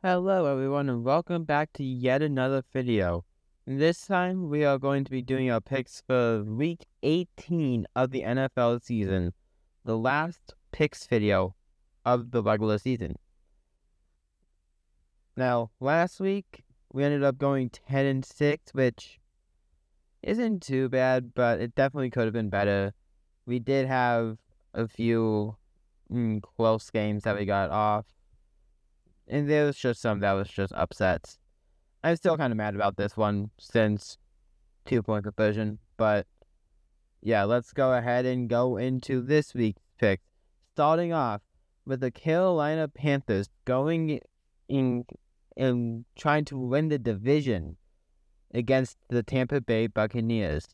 Hello everyone and welcome back to yet another video. This time we are going to be doing our picks for week 18 of the NFL season, the last picks video of the regular season. Now, last week we ended up going 10-6, which isn't too bad, but it definitely could have been better. We did have a few close games that we got off, and there was just some that was just upsets. I'm still kind of mad about this one since 2-point conversion, but yeah, let's go ahead and go into this week's pick. Starting off with the Carolina Panthers going in and trying to win the division against the Tampa Bay Buccaneers.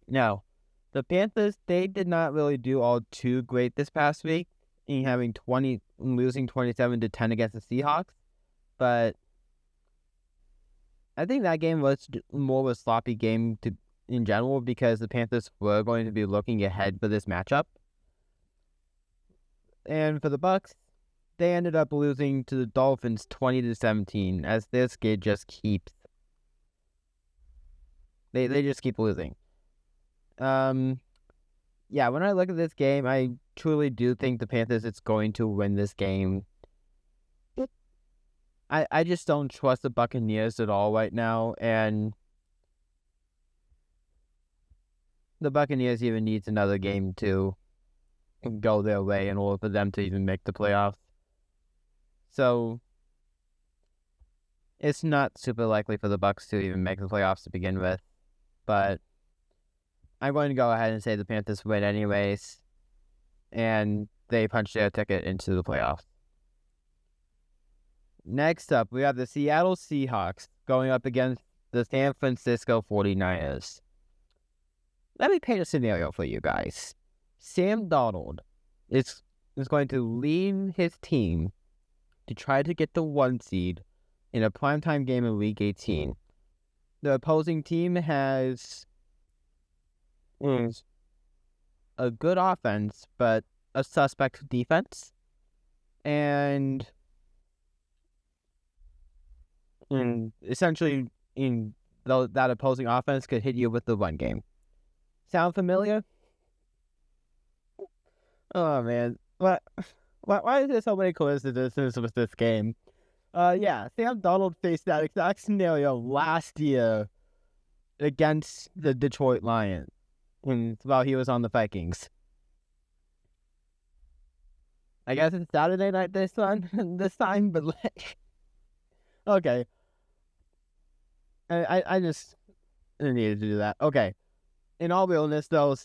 Now, the Panthers, they did not really do all too great this past week in losing 27-10 against the Seahawks, but I think that game was more of a sloppy game in general because the Panthers were going to be looking ahead for this matchup. And for the Bucs, they ended up losing to the Dolphins 20-17 as their skid just keeps. They just keep losing. Yeah, when I look at this game, I truly do think the Panthers is going to win this game. I just don't trust the Buccaneers at all right now, and the Buccaneers even needs another game to go their way in order for them to even make the playoffs. So it's not super likely for the Bucs to even make the playoffs to begin with, but I'm going to go ahead and say the Panthers win anyways, and they punch their ticket into the playoffs. Next up, we have the Seattle Seahawks going up against the San Francisco 49ers. Let me paint a scenario for you guys. Sam Darnold is going to lead his team to try to get the 1 seed in a primetime game in Week 18. The opposing team has a good offense, but a suspect defense. And essentially, that opposing offense could hit you with the run game. Sound familiar? Oh man, why is there so many coincidences with this game? Yeah, Sam Darnold faced that exact scenario last year against the Detroit Lions while he was on the Vikings. I guess it's Saturday night this time, but okay. I just needed to do that. Okay. In all realness, though,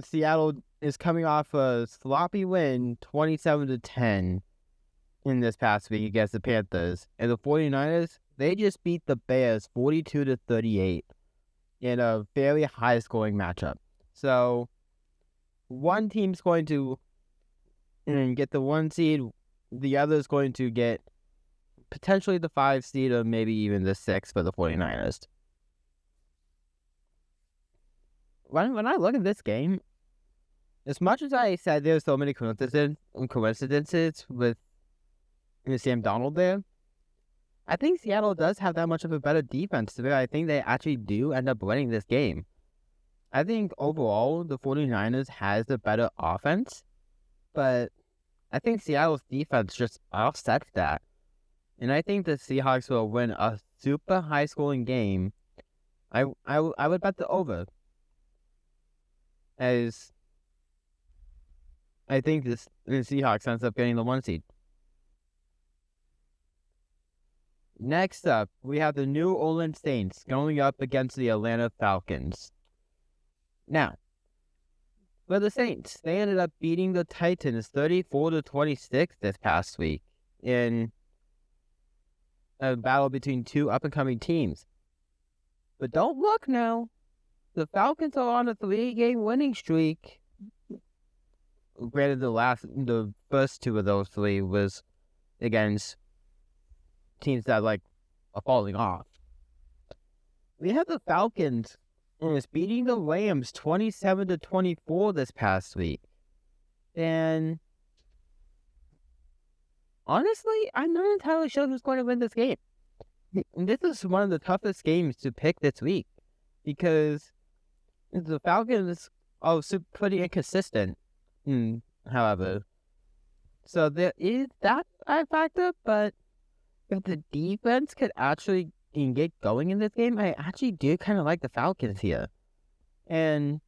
Seattle is coming off a sloppy win, 27-10 in this past week against the Panthers. And the 49ers, they just beat the Bears 42-38 in a very high-scoring matchup. So, one team's going to get the 1 seed, the other's going to get potentially the 5 seed or maybe even the 6 for the 49ers. When I look at this game, as much as I said there's so many coincidences with Sam Darnold there, I think Seattle does have that much of a better defense where I think they actually do end up winning this game. I think overall, the 49ers has the better offense, but I think Seattle's defense just offsets that. And I think the Seahawks will win a super high-scoring game. I would bet the over, as I think the Seahawks ends up getting the 1 seed. Next up, we have the New Orleans Saints going up against the Atlanta Falcons. Now, for the Saints, they ended up beating the Titans 34-26 this past week in a battle between 2 up-and-coming teams. But don't look now. The Falcons are on a 3-game winning streak. Granted, the first 2 of those 3 was against teams that are falling off. We have the Falcons beating the Rams 27-24 this past week. And honestly, I'm not entirely sure who's going to win this game. This is one of the toughest games to pick this week because the Falcons are pretty inconsistent. However, so there is that factor, but if the defense could actually get going in this game, I actually do kind of like the Falcons here. And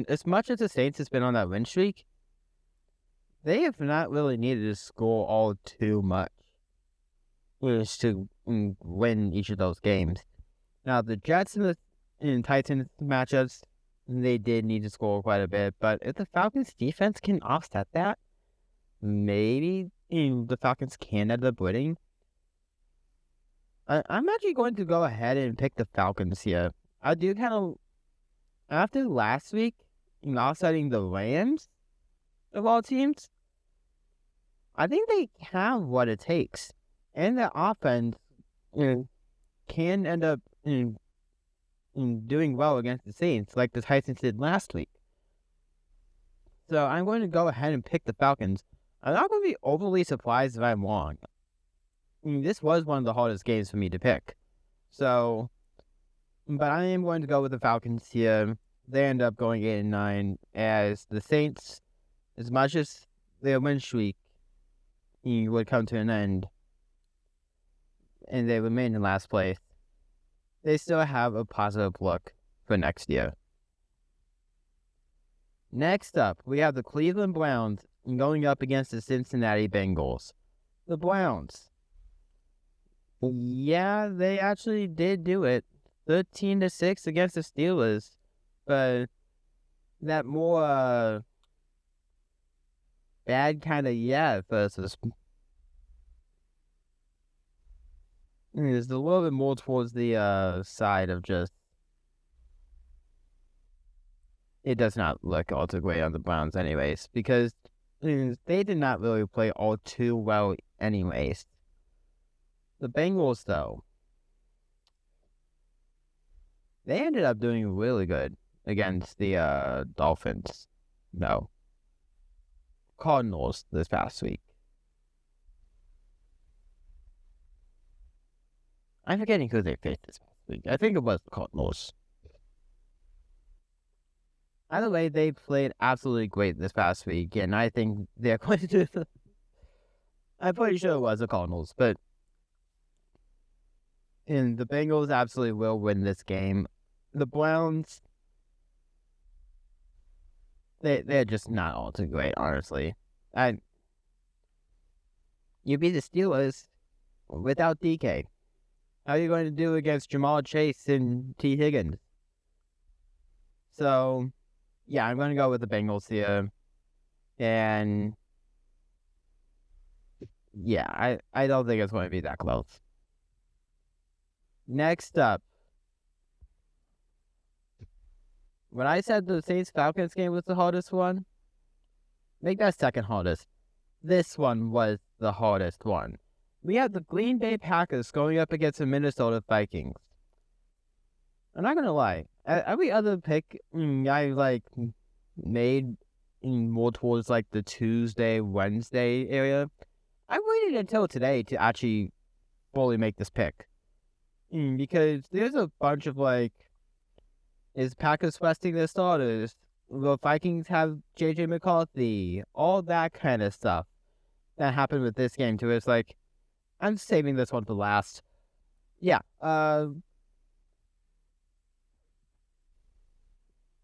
as much as the Saints has been on that win streak, they have not really needed to score all too much to win each of those games. Now, the Jets and Titans matchups, they did need to score quite a bit, but if the Falcons' defense can offset that, maybe the Falcons can end up winning. I'm actually going to go ahead and pick the Falcons here. I do kind of, after last week, offsetting the Rams of all teams, I think they have what it takes. And the offense can end up doing well against the Saints, like the Titans did last week. So I'm going to go ahead and pick the Falcons. I'm not going to be overly surprised if I'm wrong. This was one of the hardest games for me to pick. So, but I am going to go with the Falcons here. They end up going 8-9, as the Saints, as much as their win streak would come to an end, and they remain in last place, they still have a positive look for next year. Next up, we have the Cleveland Browns going up against the Cincinnati Bengals. The Browns, yeah, they actually did do it, 13-6 against the Steelers, but that more bad kind of versus is a little bit more towards the side of just it does not look all too great on the Browns anyways, because they did not really play all too well anyways. The Bengals, though, they ended up doing really good against the Dolphins. No. Cardinals this past week. I'm forgetting who they faced this past week. I think it was the Cardinals. Either way, they played absolutely great this past week, and I think they're going to do it. I'm pretty sure it was the Cardinals, but and the Bengals absolutely will win this game. The Browns, they're just not all too great, honestly. You beat the Steelers without DK. How are you going to do against Jamal Chase and T. Higgins? So, yeah, I'm going to go with the Bengals here. And, yeah, I don't think it's going to be that close. Next up, when I said the Saints-Falcons game was the hardest one, make that second hardest. This one was the hardest one. We have the Green Bay Packers going up against the Minnesota Vikings. I'm not going to lie. Every other pick I, made more towards, the Tuesday, Wednesday area. I waited until today to actually fully make this pick. Because there's a bunch of, is Packers resting their starters? Will Vikings have J.J. McCarthy? All that kind of stuff that happened with this game, too. It's I'm saving this one for last. Yeah, I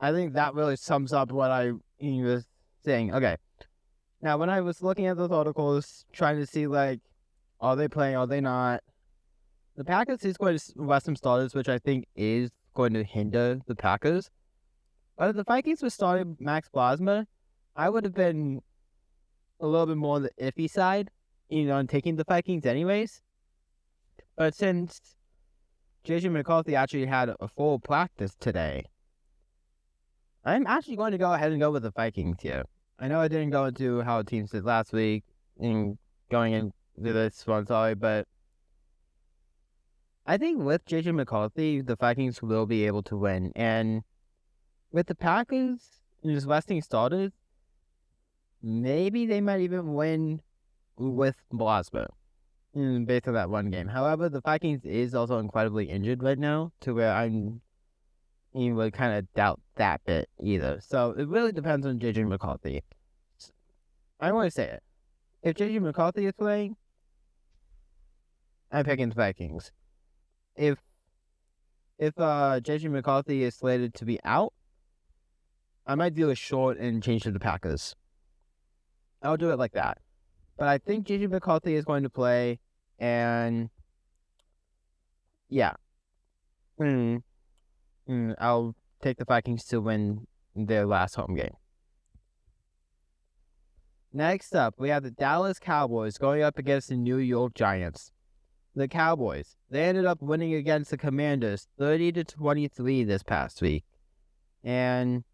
think that really sums up what I was saying. Okay. Now, when I was looking at those articles, trying to see, are they playing, are they not? The Packers is going to rest some starters, which I think is going to hinder the Packers. But if the Vikings were starting Max Plasma, I would have been a little bit more on the iffy side, on taking the Vikings anyways. But since J.J. McCarthy actually had a full practice today, I'm actually going to go ahead and go with the Vikings here. I know I didn't go into how teams did last week and going into this one, sorry, but I think with J.J. McCarthy, the Vikings will be able to win. And with the Packers just resting starters, maybe they might even win with Blasper based on that one game. However, the Vikings is also incredibly injured right now to where I'm you would kind of doubt that bit either. So it really depends on JJ McCarthy. I want to say it. If JJ McCarthy is playing, I'm picking the Vikings. If JJ McCarthy is slated to be out, I might do a short and change to the Packers. I'll do it like that. But I think JJ McCarthy is going to play, and yeah. I'll take the Vikings to win their last home game. Next up, we have the Dallas Cowboys going up against the New York Giants. The Cowboys, they ended up winning against the Commanders 30-23 this past week. And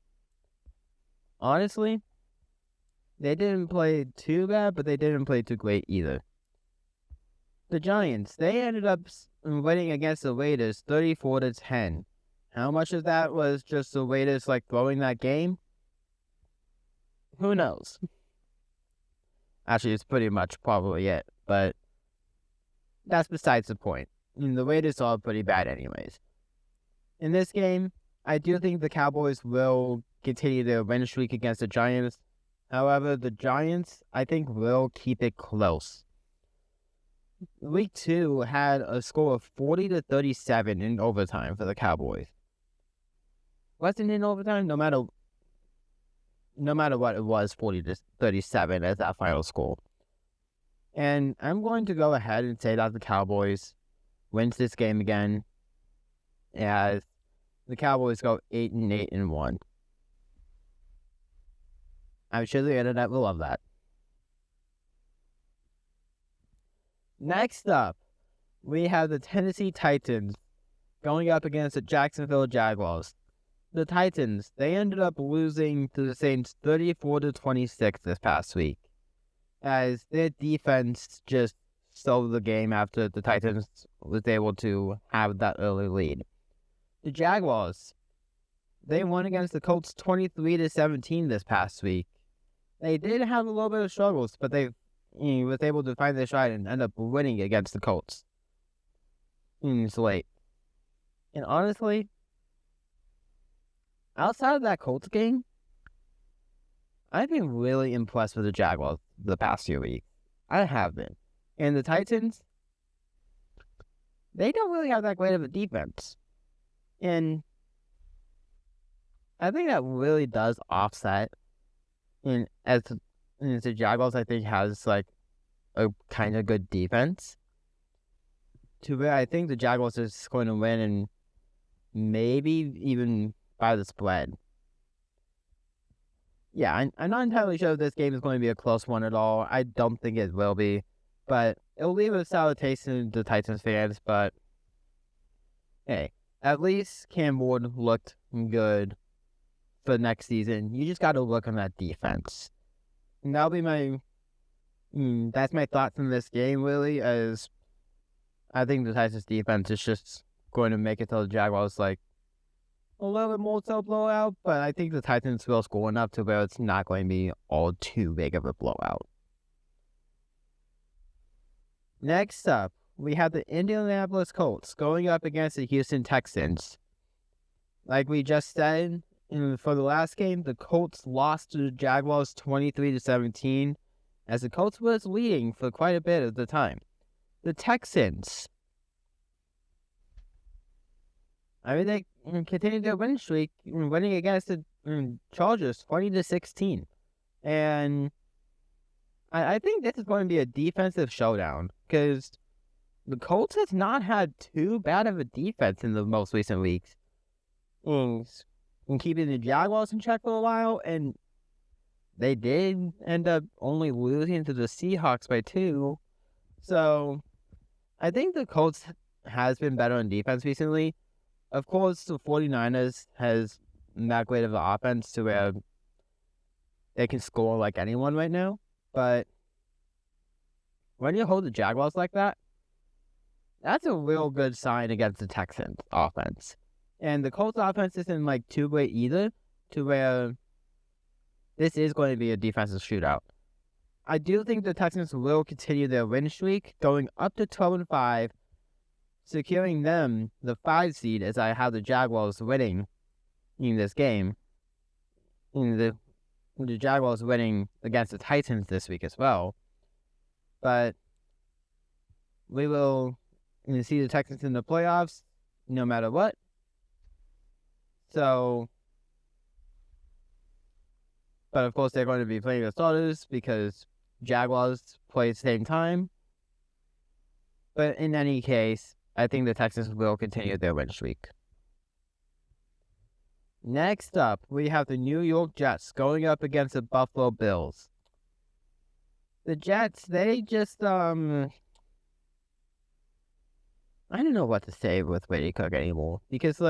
honestly, they didn't play too bad, but they didn't play too great either. The Giants, they ended up winning against the Raiders 34-10. How much of that was just the Raiders throwing that game? Who knows? Actually, it's pretty much probably it, but that's besides the point. The Raiders are pretty bad anyways. In this game, I do think the Cowboys will continue their win streak against the Giants. However, the Giants, I think, will keep it close. Week 2 had a score of 40-37 in overtime for the Cowboys. Wasn't in overtime, no matter what it was, 40-37 as that final score. And I'm going to go ahead and say that the Cowboys wins this game again, as the Cowboys go 8-1. I'm sure the internet will love that. Next up, we have the Tennessee Titans going up against the Jacksonville Jaguars. The Titans, they ended up losing to the Saints 34-26 this past week, as their defense just stole the game after the Titans was able to have that early lead. The Jaguars, they won against the Colts 23-17 this past week. They did have a little bit of struggles, but they was able to find their stride and end up winning against the Colts. It's late. And honestly, outside of that Colts game, I've been really impressed with the Jaguars the past few weeks. I have been. And the Titans, they don't really have that great of a defense. And I think that really does offset. And as the Jaguars, I think, has a kind of good defense. To where I think the Jaguars is going to win and maybe even by the spread. Yeah, I'm not entirely sure if this game is going to be a close one at all. I don't think it will be. But it'll leave a sour taste in the Titans fans. But hey, at least Cam Ward looked good for next season. You just got to look on that defense. And that'll be that's my thoughts on this game, really, as I think the Titans defense is just going to make it to the Jaguars a little bit more so blowout, but I think the Titans will score enough to where it's not going to be all too big of a blowout. Next up, we have the Indianapolis Colts going up against the Houston Texans. Like we just said, for the last game, the Colts lost to the Jaguars 23-17, as the Colts was leading for quite a bit of the time. The Texans, they continued their winning streak, winning against the Chargers 20-16. And I think this is going to be a defensive showdown, because the Colts has not had too bad of a defense in the most recent weeks. And keeping the Jaguars in check for a while, and they did end up only losing to the Seahawks by 2. So I think the Colts has been better on defense recently. Of course, the 49ers has not great of an offense to where they can score like anyone right now. But when you hold the Jaguars like that, that's a real good sign against the Texans offense. And the Colts offense isn't too great either, to where this is going to be a defensive shootout. I do think the Texans will continue their win streak, going up to 12-5, securing them the 5 seed, as I have the Jaguars winning in this game. The Jaguars winning against the Titans this week as well. But we will see the Texans in the playoffs no matter what. So, but of course they're going to be playing the starters because Jaguars play at the same time. But in any case, I think the Texans will continue their win streak. Next up, we have the New York Jets going up against the Buffalo Bills. The Jets, they just, I don't know what to say with Brady Cook anymore. Because,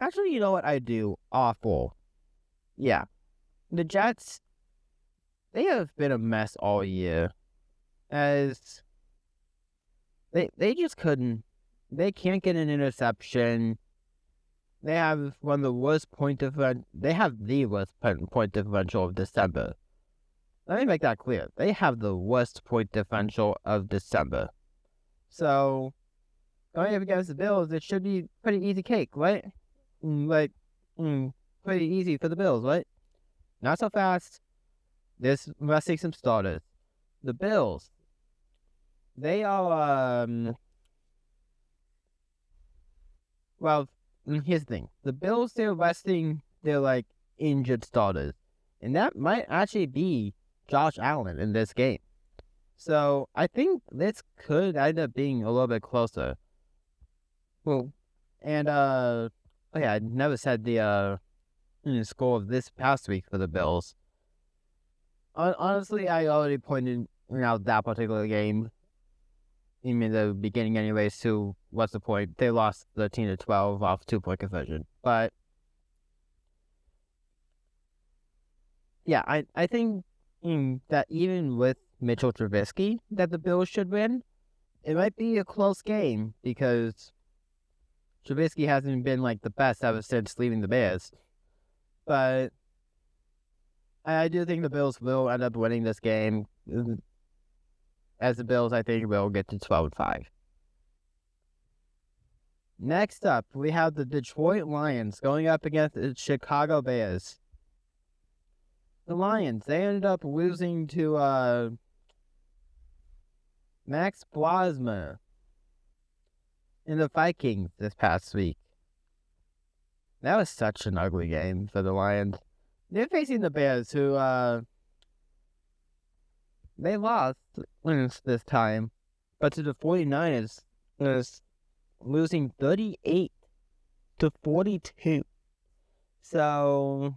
actually, you know what? I do. Awful. Yeah. The Jets, they have been a mess all year. As they just couldn't. They can't get an interception. They have one of the worst point differential. They have the worst point differential of December. Let me make that clear. They have the worst point differential of December. So, going up against the Bills, it should be pretty easy cake, right? Pretty easy for the Bills, right? Not so fast. There's missing some starters. The Bills, they are, well, here's the thing. The Bills, they're resting their, injured starters. And that might actually be Josh Allen in this game. So, I think this could end up being a little bit closer. Well, and, oh yeah, I never said the score of this past week for the Bills. Honestly, I already pointed out that particular game in the beginning anyways, so what's the point? They lost 13-12 off 2-point conversion. But yeah, I think that even with Mitchell Trubisky, that the Bills should win. It might be a close game because Trubisky hasn't been the best ever since leaving the Bears. But I do think the Bills will end up winning this game. As the Bills, I think, will get to 12-5. Next up, we have the Detroit Lions going up against the Chicago Bears. The Lions, they ended up losing to Max Plasma in the Vikings this past week. That was such an ugly game for the Lions. They're facing the Bears, who they lost this time, but to the 49ers, was losing 38-42. So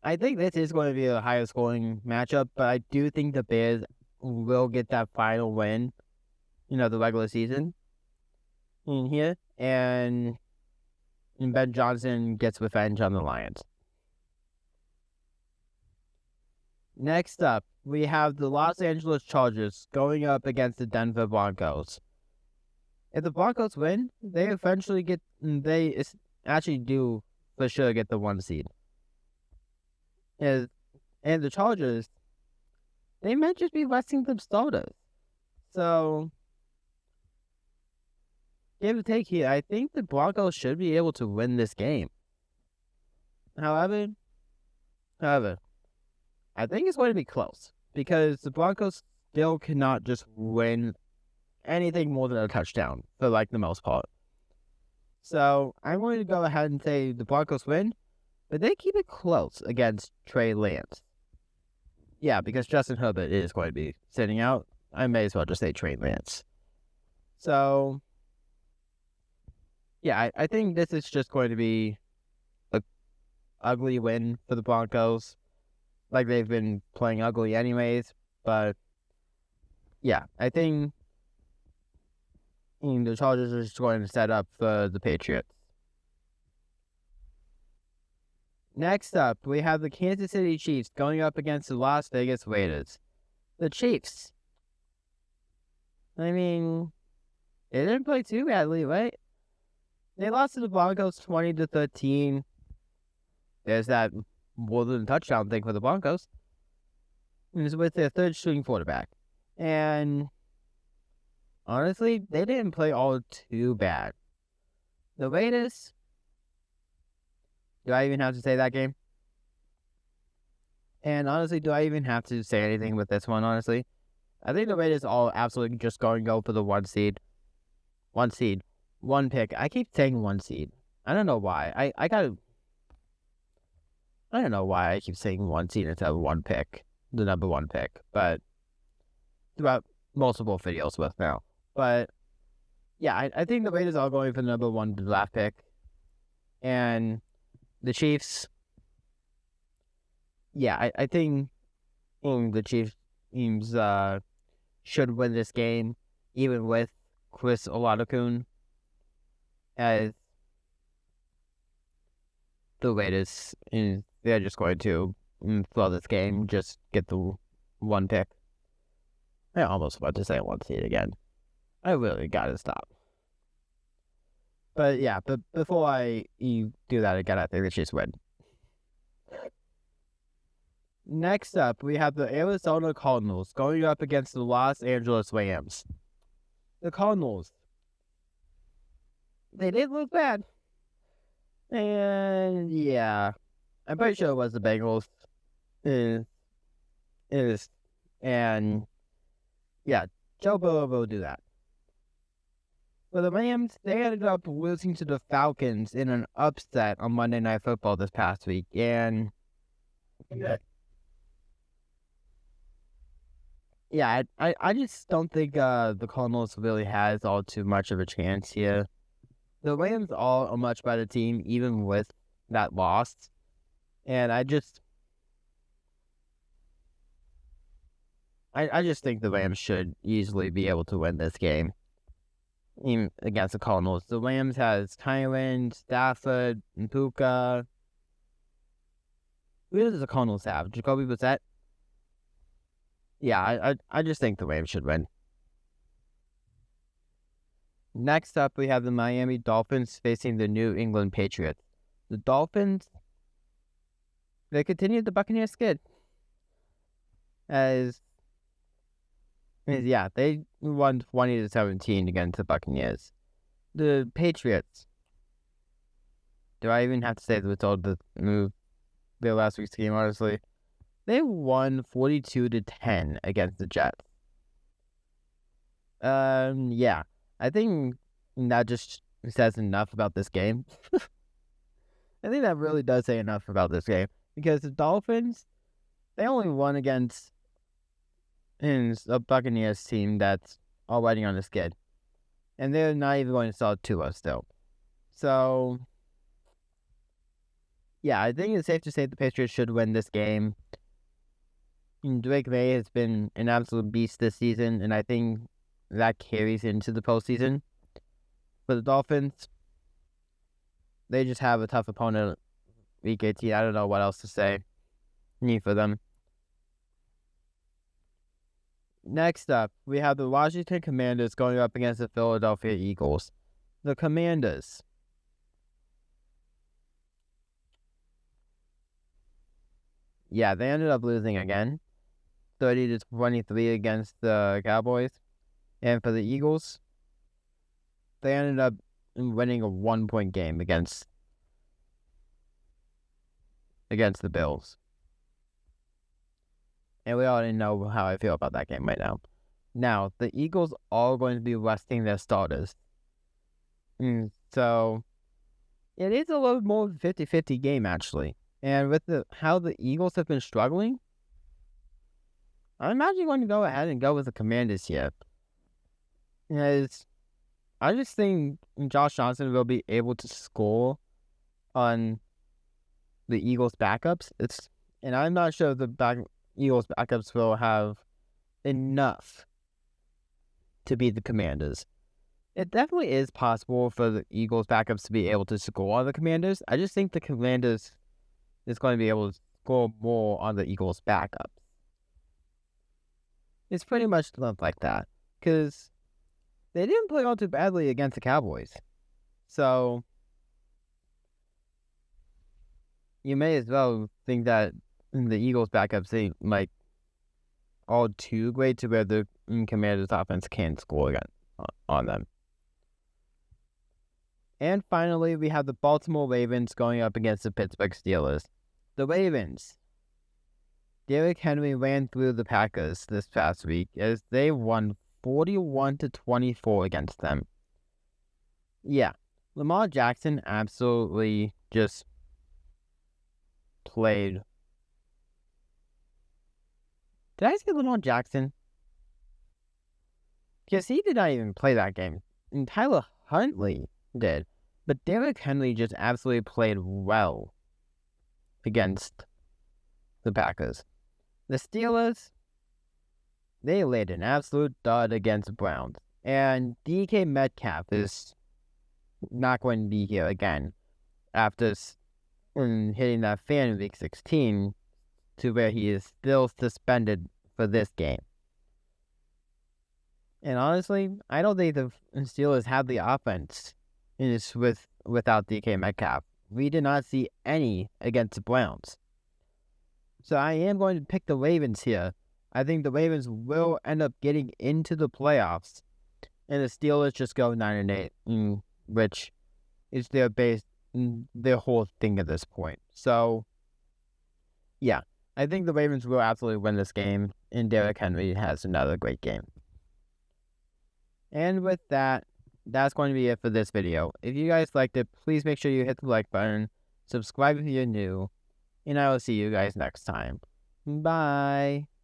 I think this is going to be a higher scoring matchup, but I do think the Bears will get that final win, the regular season in here, and Ben Johnson gets revenge on the Lions. Next up, we have the Los Angeles Chargers going up against the Denver Broncos. If the Broncos win, they actually do for sure get the 1 seed. And the Chargers, they might just be resting some starters. So, give or take here, I think the Broncos should be able to win this game. However, I think it's going to be close because the Broncos still cannot just win anything more than a touchdown for the most part. So I'm going to go ahead and say the Broncos win, but they keep it close against Trey Lance. Yeah, because Justin Herbert is going to be sitting out. I may as well just say Trey Lance. So yeah, I think this is just going to be an ugly win for the Broncos. They've been playing ugly anyways, but yeah, I think the Chargers are just going to set up for the Patriots. Next up, we have the Kansas City Chiefs going up against the Las Vegas Raiders. The Chiefs, I mean, they didn't play too badly, right? They lost to the Broncos 20-13. there's that more than touchdown thing for the Broncos. It was with their third string quarterback. And honestly, they didn't play all too bad. The Raiders, do I even have to say that game? And honestly, do I even have to say anything with this one, honestly? I think the Raiders all absolutely just going to go for the 1 seed. 1 seed. 1 pick. I keep saying 1 seed. I don't know why. I don't know why I keep saying 1 seed instead of 1 pick. The number 1 pick. But throughout multiple videos with now. But yeah, I think the Raiders are going for the number 1 draft pick. And the Chiefs, yeah, I think the Chiefs teams should win this game, even with Chris Oladokun, as the Raiders, and they're just going to throw this game, just get the 1 pick. I almost about to say 1 seed again. I really gotta stop. But yeah, but before I do that again, I think the Chiefs win. Next up, we have the Arizona Cardinals going up against the Los Angeles Rams. The Cardinals, they did look bad. And yeah, I'm pretty sure it was the Bengals. And yeah, Joe Burrow will do that. For the Rams, they ended up losing to the Falcons in an upset on Monday Night Football this past week. And yeah, I just don't think the Cardinals really has all too much of a chance here. The Rams are a much better team, even with that loss. And I just think the Rams should easily be able to win this game, even against the Cardinals. The Rams has Kylan, Stafford, and Puka. Who does the Cardinals have? Jacoby Brissett? Yeah, I just think the Rams should win. Next up, we have the Miami Dolphins facing the New England Patriots. The Dolphins, they continued the Buccaneers skid. They won 20-17 against the Buccaneers. The Patriots, do I even have to say the result of their last week's game, honestly? They won 42-10 against the Jets. Yeah. I think that just says enough about this game. I think that really does say enough about this game. Because the Dolphins, they only won against a Buccaneers team that's already on the skid. And they're not even going to start Tua still. So, yeah, I think it's safe to say the Patriots should win this game. Drake May has been an absolute beast this season, and I think that carries into the postseason. For the Dolphins, they just have a tough opponent, Week 18. I don't know what else to say for them. Next up, we have the Washington Commanders going up against the Philadelphia Eagles. The Commanders, yeah, they ended up losing again, 30-23 against the Cowboys. And for the Eagles, they ended up winning a 1-point game against the Bills. And we already know how I feel about that game right now. Now, the Eagles are going to be resting their starters. So, it is a little more of a 50-50 game, actually. And with how the Eagles have been struggling, I'm actually going to go ahead and go with the Commanders here. Because I just think Josh Johnson will be able to score on the Eagles' backups. And I'm not sure if the Eagles' backups will have enough to beat the Commanders. It definitely is possible for the Eagles' backups to be able to score on the Commanders. I just think the Commanders is going to be able to score more on the Eagles' backups. It's pretty much like that. Because they didn't play all too badly against the Cowboys. So, you may as well think that the Eagles' backups ain't like all too great to where the Commanders' offense can't score again on them. And finally, we have the Baltimore Ravens going up against the Pittsburgh Steelers. The Ravens. Derrick Henry ran through the Packers this past week as they won 41-24 against them. Yeah, Lamar Jackson absolutely just played. Did I say Lamar Jackson? Because he did not even play that game. And Tyler Huntley did. But Derrick Henry just absolutely played well against the Packers. The Steelers, they laid an absolute dud against the Browns. And DK Metcalf is not going to be here again after hitting that fan in Week 16 to where he is still suspended for this game. And honestly, I don't think the Steelers have the offense without DK Metcalf. We did not see any against the Browns. So I am going to pick the Ravens here. I think the Ravens will end up getting into the playoffs. And the Steelers just go 9-8, which is their whole thing at this point. So, yeah, I think the Ravens will absolutely win this game, and Derrick Henry has another great game. And with that, that's going to be it for this video. If you guys liked it, please make sure you hit the like button, subscribe if you're new, and I will see you guys next time. Bye!